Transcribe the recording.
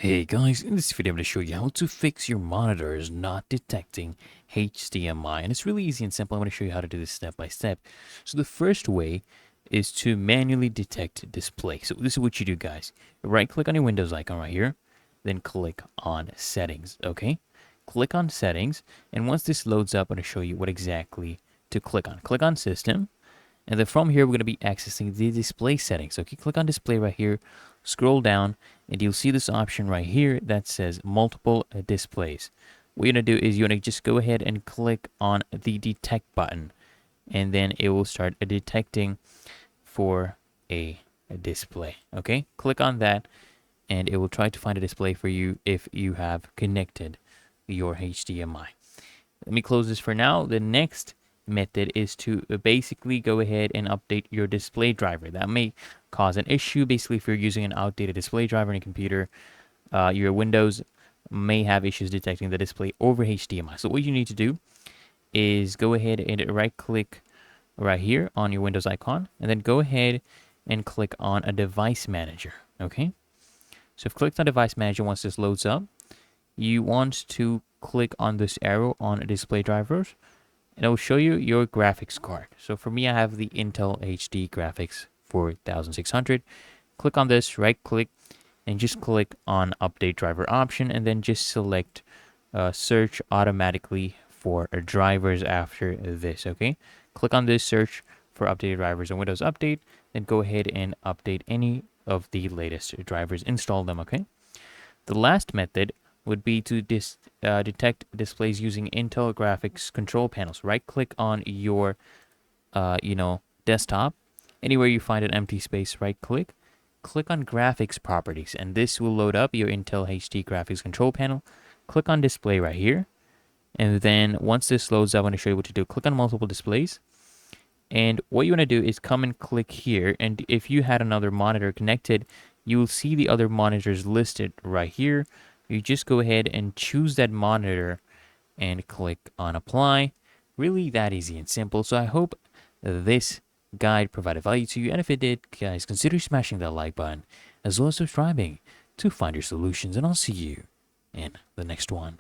Hey guys, in this video I'm going to show you how to fix your monitors not detecting HDMI. And it's really easy and simple. I'm going to show you how to do this step by step. So the first way is to manually detect display. So this is what you do, guys. Right click on your Windows icon right here, then click on settings, okay? Click on settings, and once this loads up, I'm going to show you what exactly to click on. Click on system. And then from here, we're going to be accessing the display settings. So click on display right here, scroll down, and you'll see this option right here that says multiple displays. What you're going to do is you're going to just go ahead and click on the detect button, and then it will start detecting for a display. Okay, click on that, and it will try to find a display for you if you have connected your HDMI. Let me close this for now. The next method is to basically go ahead and update your display driver. That may cause an issue. Basically, if you're using an outdated display driver in your computer, your Windows may have issues detecting the display over HDMI. So what you need to do is go ahead and right click right here on your Windows icon, and then go ahead and click on a device manager. Okay, so if clicked on device manager, once this loads up, you want to click on this arrow on display drivers, and it will show you your graphics card. So for me, I have the Intel HD graphics 4600. Click on this, right click, and just click on update driver option, and then just select search automatically for drivers after this. Okay, click on this, search for updated drivers and Windows Update, then go ahead and update any of the latest drivers, install them. Okay, the last method would be to detect displays using Intel graphics control panels. Right click on your desktop, anywhere you find an empty space, right click, click on graphics properties, and this will load up your Intel HD graphics control panel. Click on display right here, and then once this loads up, I'm going to show you what to do. Click on multiple displays, and what you want to do is come and click here, and if you had another monitor connected, you will see the other monitors listed right here. You just go ahead and choose that monitor and click on apply. Really that easy and simple. So I hope this guide provided value to you, and if it did, guys, consider smashing that like button as well as subscribing to find your solutions, and I'll see you in the next one.